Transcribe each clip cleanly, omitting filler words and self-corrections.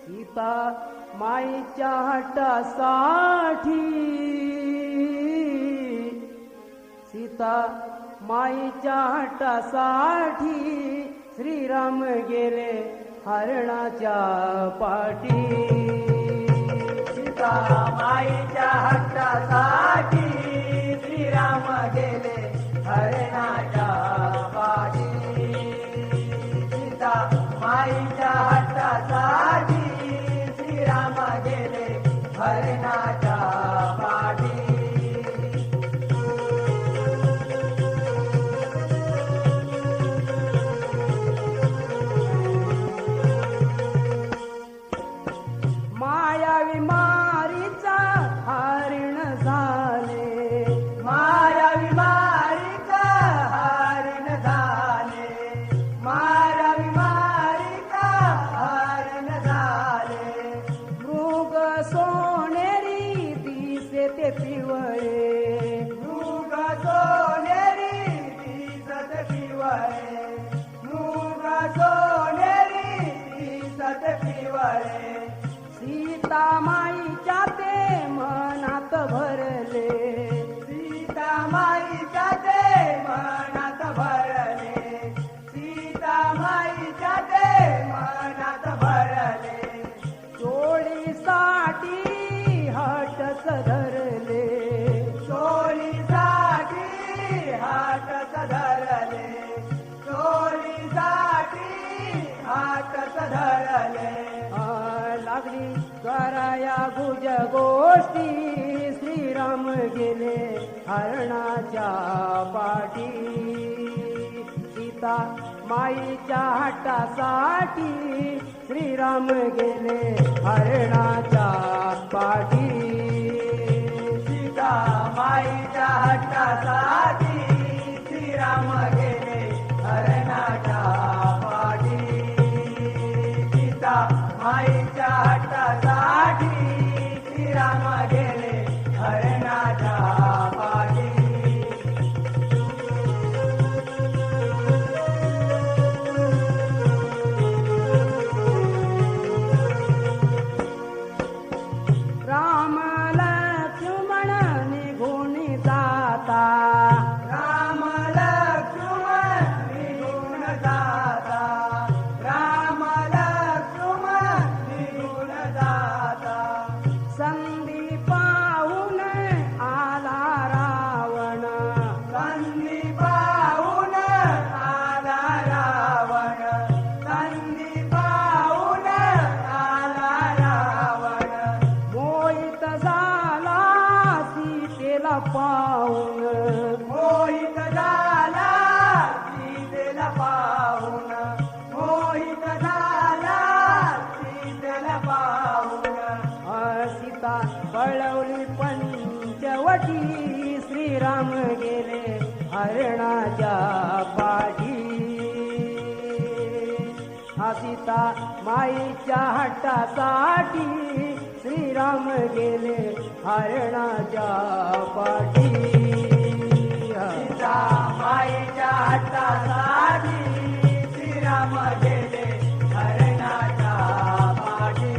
सीता माईच्या हट्टासाठी, सीता माईच्या हट्टासाठी श्रीराम गेले हरणाच्या पाठी। सीता माईच्या हट्टासाठी श्रीराम गेले हरणाच्या पाठी। सीता माईच्या हट्टासाठी श्रीराम गेले हरणाच्या पाठी। मायावी मारीचा हरिण झाले, मायावी मारीचा हरिण झाले, मायावी मारीचा हरिण झाले। मृग सोनेरी दिसे ते पिवळे, मृग सोनेरी दिसत पिवळे, मृग सोनेरी दिसत पिवळे। सीता माईच्या ते मनात भरले, सीता माईच्या ते मनात भरले, सीता माईच्या ते मनात भरले। चोळीसाठी हटच धरले, चोळीसाठी हातच धरले, चोळीसाठी हातच धरले। लागली कराया गुज गोष्टी श्रीराम गेले हरणाच्या पाठी। सीता माईच्या हट्टासाठी श्रीराम गेले हरणाच्या पाठी। सीता माईच्या हट्टासाठी श्रीराम गेले हरणाच्या पाठी। सीता माईच्या हट्टासाठी श्रीराम गेले हरणाच्या पाठी। राम लक्ष्मण निघून जाता, राम लक्ष्मण निघून जाता, राम लक्ष्मण निघून जाता। संधी पाहून आला रावण, संधी पाहून आला रावण, संधी पाहून आला रावण। मोहित झाला सीतेला पाहून, मोहित झाला सीतेला पाहून, मोहित झाला सीतेला पाहून। सीता पळवली पंचवटी श्रीराम गेले हरणाच्या पाठी। सीता माईच्या हट्टासाठी श्रीराम गेले हरणाच्या पाठी। सीता माईच्या हट्टासाठी श्रीराम गेले हरणाच्या पाठी।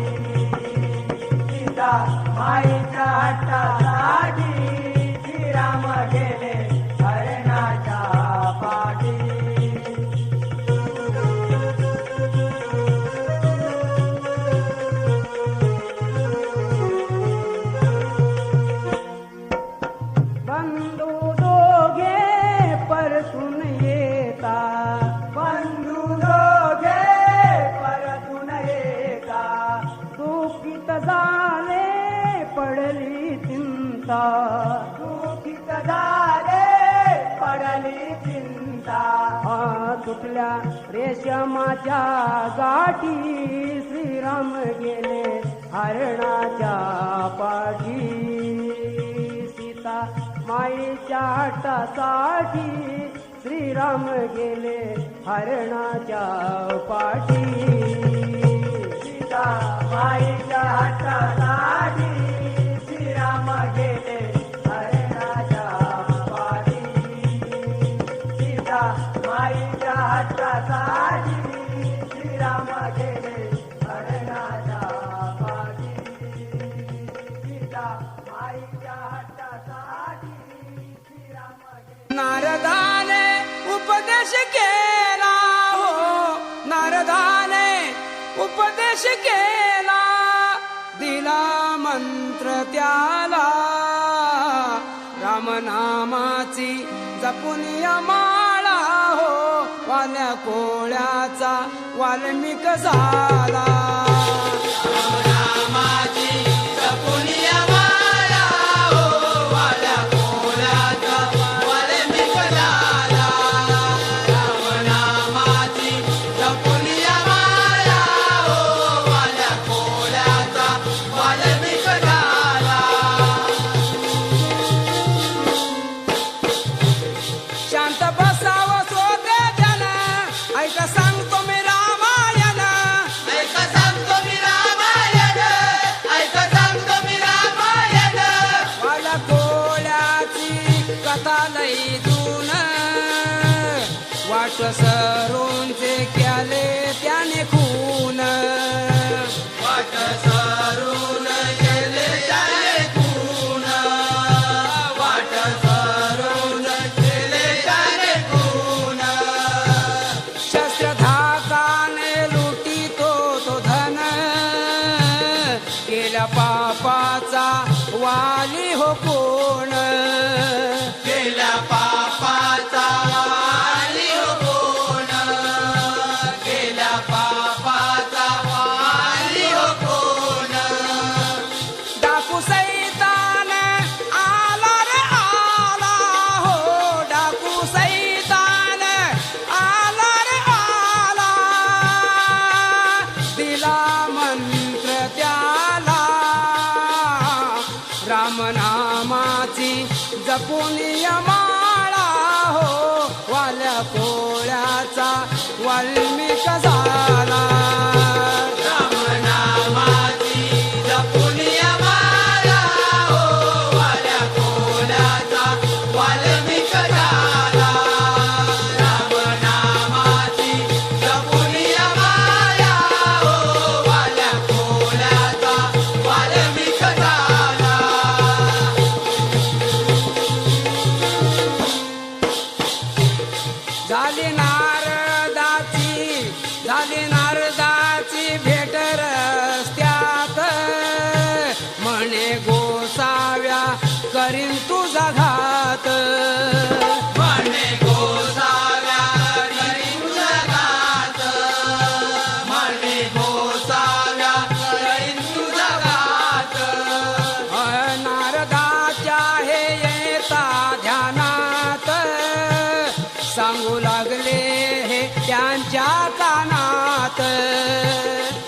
सीता माईच्या हट्टासाठी श्रीराम गेले हरणाच्या पाठी। बंधू दोघे परतून येता, बंधू दोघे परतून येता, दुःखित झाले पडली चिंता, दुःखित झाले पडली चिंता। तुटल्या रेशमाच्या गाठी श्रीराम गेले हरणाच्या पाठी। सीता माईच्या हट्टासाठी श्रीराम गेले हरणाच्या पाठी। सीता माईच्या हट्टासाठी श्रीराम गेले हरणाच्या पाठी। सीता माईच्या हट्टासाठी श्रीराम गेले उपदेश केला दिला मंत्र त्याला रामनामाची जपून माळा हो वाल्या कोळ्याचा वाल्मिक झाला रामनामाची जपून माळा हो वाल्या कोळ्याचा वाल्मिक झाला रामनामाची जपून माळा हो वाल्या कोळ्याचा वाल्मिक झाला शांत बसावं सोते जन ऐका सांगतो मी रामायण ऐका सांगतो मी रामायण ऐका सांगतो मी रामायण वाला कोळ्याची कथा लई दून वाट सरूनचे केले त्याने खून वाट सरून गेले त्याने खून वाट सरून गेले त्याने खून शस्त्रधाकाने लुटितो तो धन केल्या पापाचा वाली हो कोण गेल्या पापाचा वाली हो कोण गेल्या पापाचा वाली हो कोण डाकू सैतान आला रे आला हो डाकू सैतान आला रे आला दिला मंत्र त्याला रामनामाची जपून माळा हो वाल्या कोळ्याचा वाल्मिक झाला रामनामाची जपून माळा हो वाल्या कोळ्याचा वाल्मिक झाला रामनामाची जपून माळा हो वाल्या कोळ्याचा वाल्मिक झाला झाली नारदाची भेट रस्त्यात म्हणे गोसाव्या करीन तुझा घात म्हणे गोसाव्या करीन तुझा घात म्हणे गोसाव्या करीन तुझा घात नारदाच्या हे येता ध्यानात सांगू लागले हे त्यांच्या कानात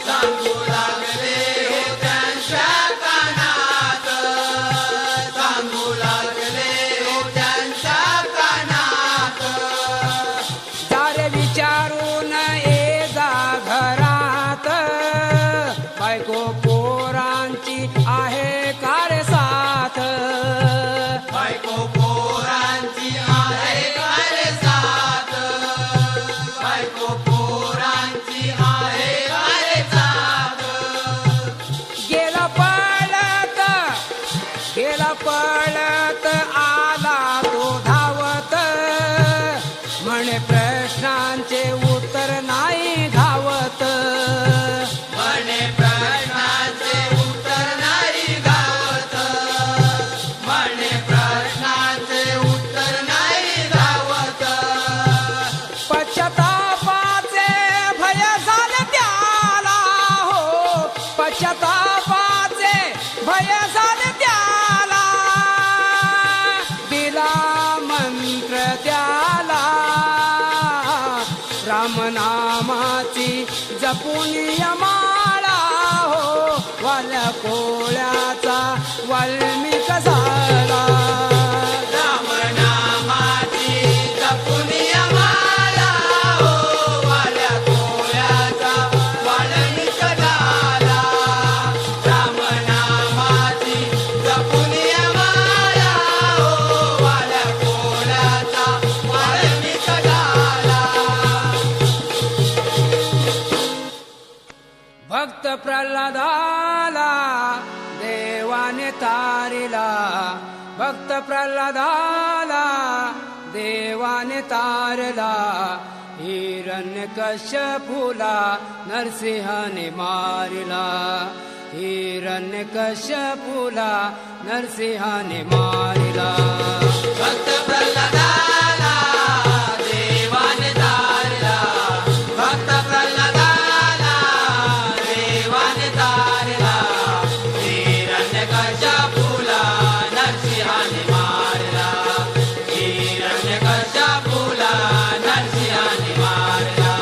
सांगू लागले हो त्यांच्या कानात सांगू लागले हो त्यांच्या कानात सारे विचारून ये जा घरात बायको पोरांची आहे कारे साथ बायको पोरांची आहे काय साथ बायको पोरांची आहे काय साथ गेला पळत आला तो धावत म्हणे प्रश्नांचे उत्तर नाही धावत म्हणे प्रश्नांचे उत्तर नाही गावत म्हणे प्रश्नांचे उत्तर नाही गावत पश्चातापाचे भय झाले त्याला हो पश्चातापाचे भय झाले त्याला दिला मंत्र त्याला रामनामाची जपून माळा हो वाल्या कोळ्याचा वाल्मिक झाला रामनामाची जपून माळा हो वाल्या कोळ्याचा वाल्मिक झाला रामनामाची जपून माळा हो वाल्या कोळ्याचा वाल्मिक झाला भक्त प्रल्हादाला देवाने तारिला भक्त प्रल्हादाला देवाने तारला हिरण्यकश्यपूला नरसिंहाने मारिला हिरण्यकश्यपूला नरसिंहाने मारिला भक्त प्रल्हादाला देवाने तारला भक्त प्रल्हादाला देवाने तारला हिरण्यकश्यपूला नरसिंहाने मारला हिरण्यकश्यपूला नरसिंहाने मारला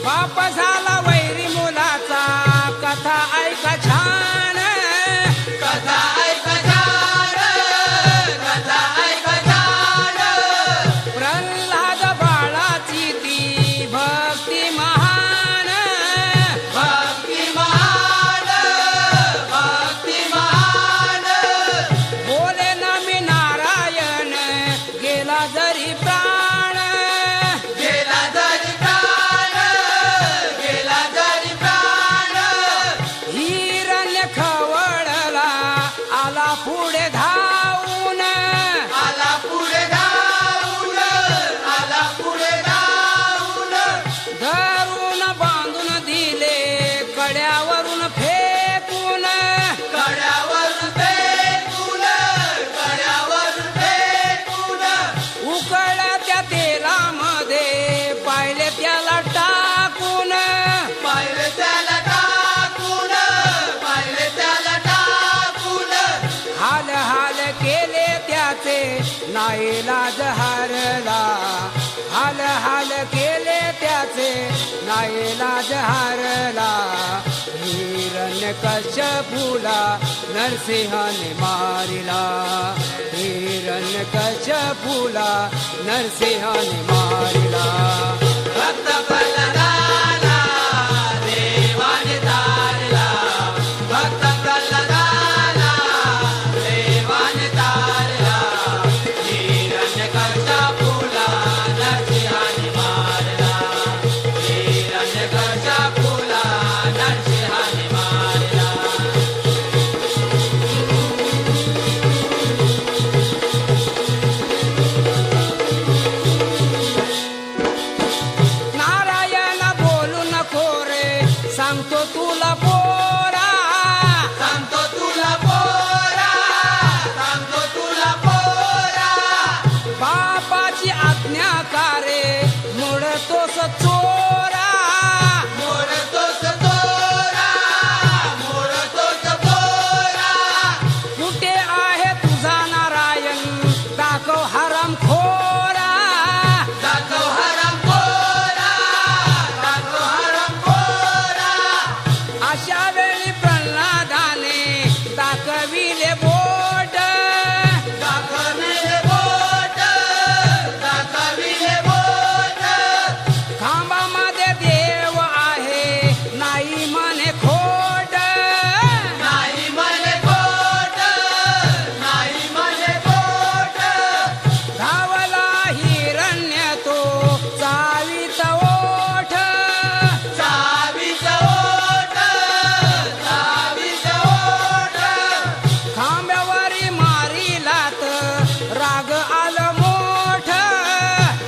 पाप झाला वैरी मुलाचा कथा ऐका छान कथा ऐक छान कथा ऐक छान प्रल्हाद बाळाची ती भक्ती महान भक्ती महान भक्ती महान बोले ना मी नारायण गेला जरी प्राण गेला जरी प्राण गेला जरी प्राण हिरण्य खवळला आला पुढे धावून आला पुढे धावून आला पुढे धावून धरून बांधून दिले कड्यावरून फेकून कड्यावर फेकून कड्यावर फेकून उकळत्या तेलामध्ये पाहिले त्याला टाकून पाहिले त्याला टाकून पाहिले त्याला टाकून हाल हाल केले त्याचे नाईलाज हारला हाल हाल केले त्याचे नाईलाज हारला हिरण्यकश्यपूला नरसिंहाने मारिला हिरण्यकश्यपूला नरसिंहाने मारिला भक्त प्रल्हादाला देवाने तारला भक्त प्रल्हादाला देवाने तारला हिरण्यकश्यपूला नरसिंहाने मारला हिरण्यकश्यपूला नरसिंहाने मारला नारायण बोलू नको रे सांगतो तुला पोरा सांगतो तुला पोरा सांगतो तुला पोरा बापाची आज्ञा कारे मोडतोस चोरा मोडतोस तोरा मोडतोस तोरा कुठे आहे तुझा नारायण दाखव हराम खोरा दाखव हराम खोरा दाखव हराम खोरा अशा वेळी प्रल्हादाने दाखविले बोट दाखविले बोट दाखविले बोट खांबामध्ये देव आहे नाही म्हणे खोट नाही म्हणे खोट नाही म्हणे खोट धावला हिरण्य तो चावित ओठ चावीच ओठ चावीच ओठ खांब्यावरी मारिलात राग आलं मोठ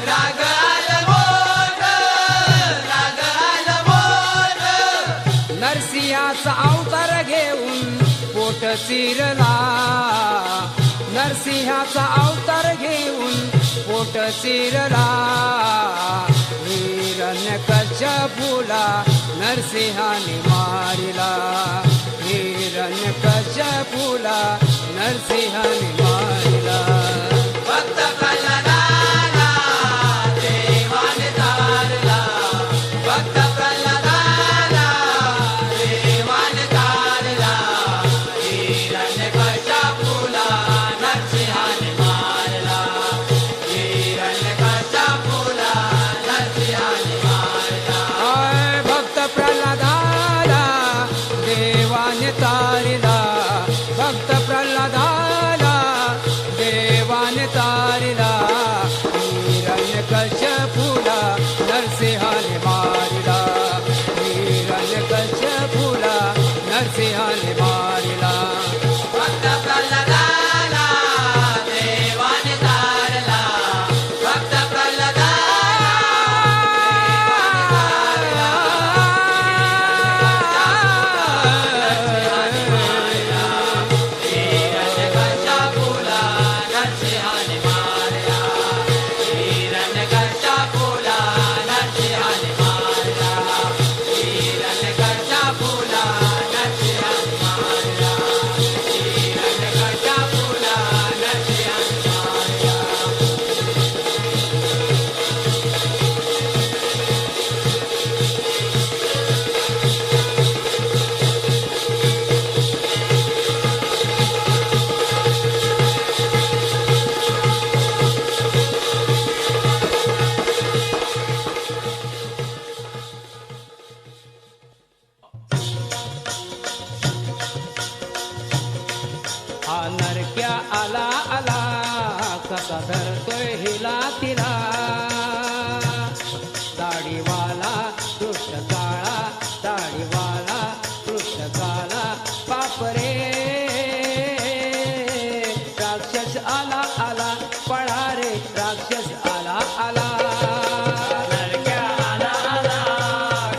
राग आलं मोठ राग आलं मोठ नरसिंहाचा अवतार घेऊन पोट चिरला नरसिंहाचा अवतार घेऊन पोट चिरला हिरण्यकश्यपूला नरसिंहाने मारिला हिरण्यकश्यपूला नरसिंहाने मारिला भक्त प्रल्हादाला देवाने तारला भक्त प्रल्हादाला देवाने तारला हिरण्यकश्यपूला नरसिंहाने मारला हिरण्यकश्यपूला नरसिंहाने मारला आय भक्त प्रल्हादाला देवाने तारिला भक्त प्रल्हादाला कसा धरतोय हिला तिला दाढीवाला कृष्ण काळा दाढीवाला कृष्ण काळा बापरे राक्षस आला आला पळा रे राक्षस आला आला नरक्या आला आला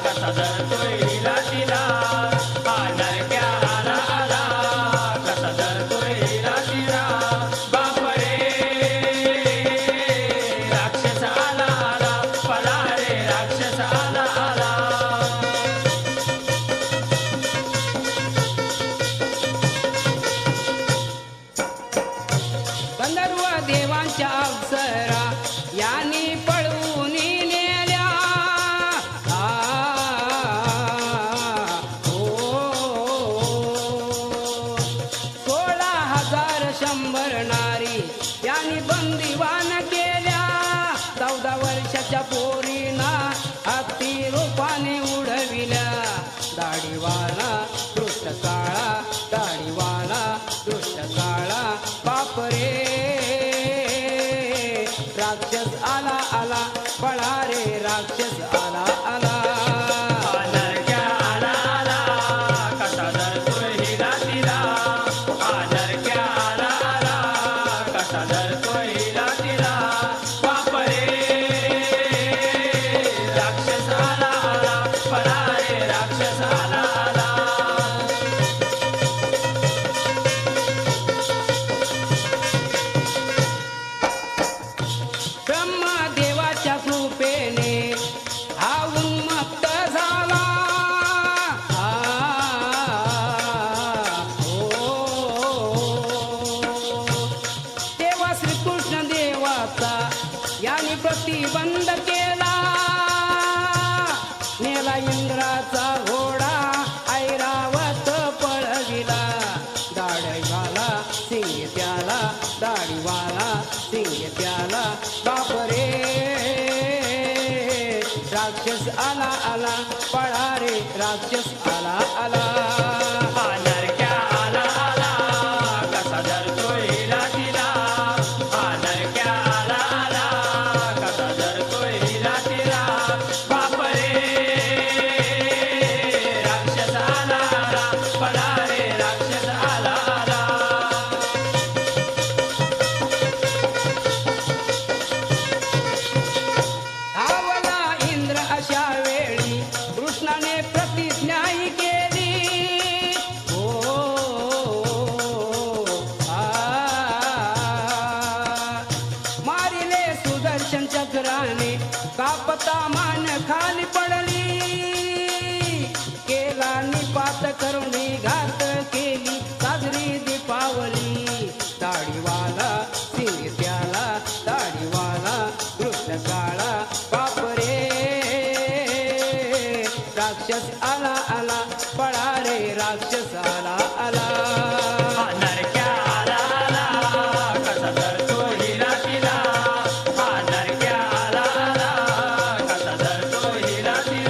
कसा धरतोय हिला तिला हा नरक्या आला आला कसा धरतोय हिला तिला बापरे राक्षस आला आला पळा रे राक्षस आला आला गंधर्व देवांच्या अप्सरा यांनी पळवून नेल्या ओ 16,000 100 नारी यांनी बंदिवान केल्या 14 वर्षाच्या पोरीना हत्ती रूपाने उडविल्या दाढीवाला कृष्ण काळा दाढीवाला कृष्ण काळा बापरे राक्षस आला आला पळा रे राक्षस आला आला हा नरक्या आला आला कसा धरतोय हिला तिला हा नरक्या आला आला कसा धरतोय हिला तिला बापरे राक्षस आला आला पळा रे राक्षस आला आला ब्रह्मदेवाच्या कृपेने हा उन्मत्त झाला तेव्हा श्रीकृष्ण देवाचा याने प्रतिबंध केला नेला इंद्राचा घोडा ऐरावत पळविला दाढीवाला सिंग त्याला दाढीवाला सिंग त्याला बापरे राक्षस आला आला पळा रे राक्षस आला आला हा नरक्या आला आला कसा धरतोय हिला तिला हा नरक्या आला आला कसा धरतोय हिला तिला बापरे राक्षस आला आला पळा रे राक्षस आला आला धावला इंद्र अशा वेळी कृष्णाने प्रतिज्ञाही केली मारिले सुदर्शन चक्राने कापता मान खाली पडली केला निपात करुणी घात केली साजरी दीपावली दाढीवाला सिंग त्याला दाढीवाला कृष्ण काळा बापरे राक्षस आला आला पळा रे राक्षस आला आला हा नरक्या आला आला कसा धरतोय हिला तिला हा नरक्या आला आला कसा धरतोय हिला तिला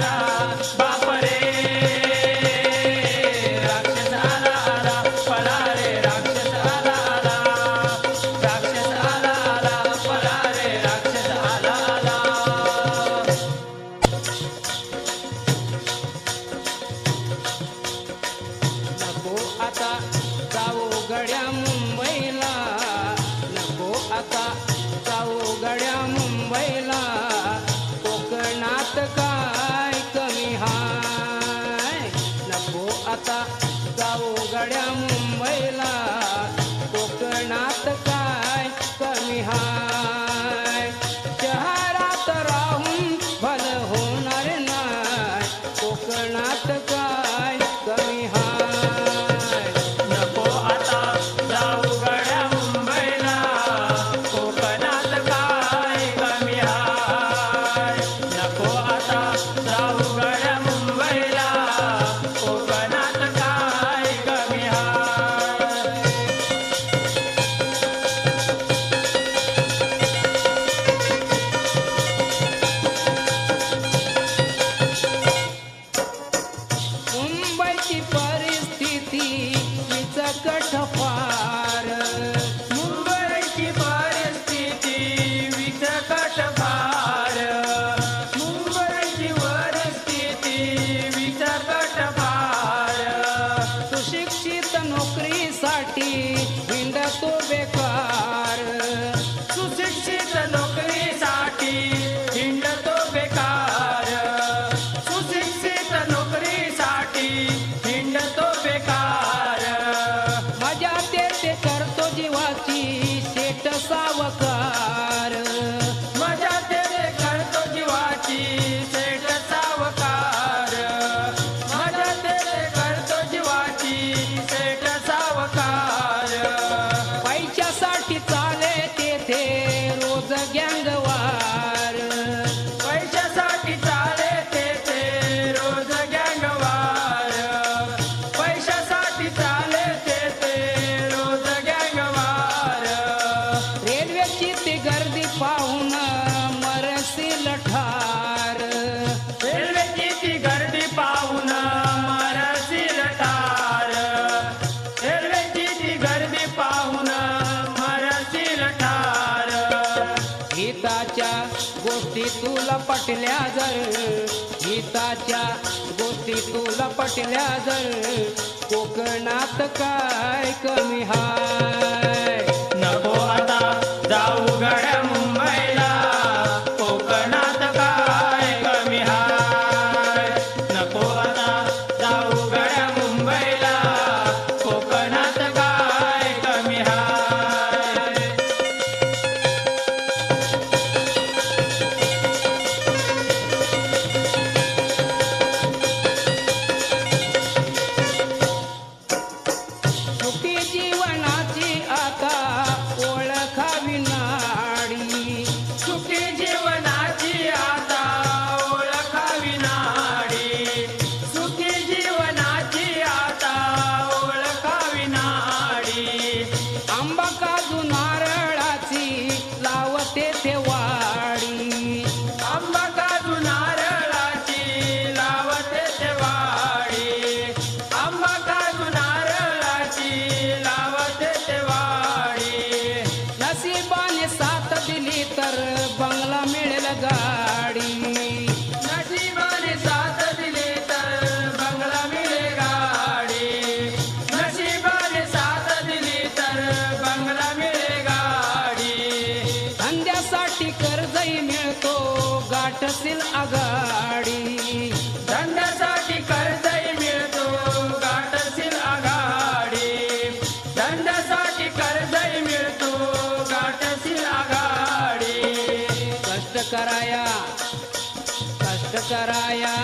गँगवार. पैशासाठी चाले ते रोज गँगवार. पैशासाठी चाले ते रोज गँगवार. रेल्वेची ती गर्दी पाहून मरशील ठार. रेल्वेची ती गर्दी पाहून मरशील ठार. रेल्वेची ती गर्दी पाहून मरशील ठार. हिताच्या गोष्टी तुला पटल्या जर, हिताच्या गोष्टी तुला पटल्या जर, कोकणात काय कमी हाय. नको आता जाऊ गड्या मुंबईला, कोकणात काय कमी हाय. नको आता जाऊ गड्या मुंबईला, कोकणात काय कमी हाय. सुखी जीवनाची आता ओळखावी नाडी. सुखी जीवनाची आता ओळखावी नाडी. सुखी जीवनाची आता ओळखावी नाडी. आंबा काजू नारळाची लावते ते वाडी. आंबा काजू नारळाची लावते ते वाडी. आंबा काजू नारळाची लावते ते वाडी. नशिबाने साथ दिली तर बंगला मिळेल गाडी. नशिबाने साथ दिली तर बंगला मिळे गाडी. नशिबाने साथ दिली तर बंगला मिळे गाडी. धंद्यासाठी कर्जही मिळतो गाठशील आघाडी. धंद्यासाठी कर्जही मिळतो गाठशील आघाडी. धंद्यासाठी कर्जही मिळतो गाठशील आघाडी. कष्ट कराया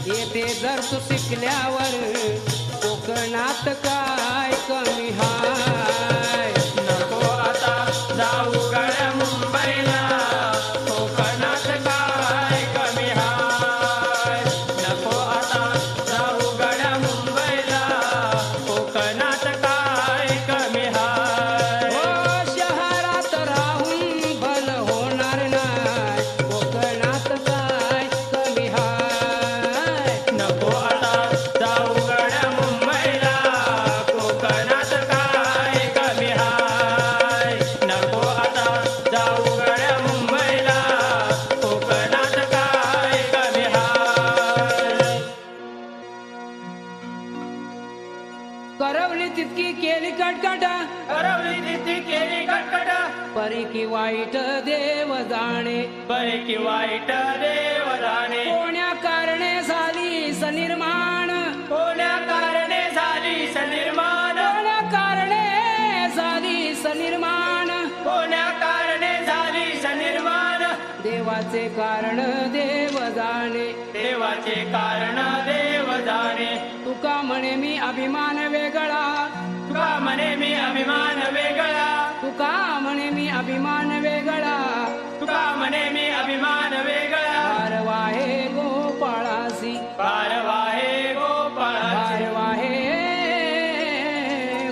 येते जर तू शिकल्यावर, कोकणात काय कमी हाय. नको आता जाऊ गड्या मुंबईला, कोकणात काय कमी हाय. नको आता जाऊ गड्या मुंबईला, कोकणात काय कमी हाय. हो शहरात राहून भल होणार नाही, कोकणात काय कमी हाय. नको आता जाऊ गड्या मुंबईला, कोकणात काय कमी हाय. नको आता जाऊ गड्या मुंबईला, कोकणात काय कमी हाय. करवली तितकी केली कटकट, करवली तिथे केली कटकट. परी की वाईट देव जाणे. बरे की वाईट देव जाणे. कोण्या कारणे झाली सनिर्माण. कोण्या कारणे झाली सनिर्माण. कोण्या कारणे झाली सनिर्माण. कोण्या कारणे झाली सनिर्माण. देवाचे कारण देव जाणे. देवाचे कारण देव जाणे. तुका म्हणे मी अभिमान वेगळा. तुका म्हणे मी अभिमान वेगळा. तुका म्हणे मी अभिमान वेगळा. तुका म्हणे मी अभिमान वेगळा. पारवाहे गोपाळासी. पारवाहे गोपाळाची. पारवाहे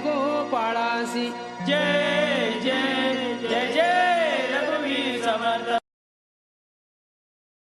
गोपाळासी. जय जय जय जय रघुवीर समर्थ.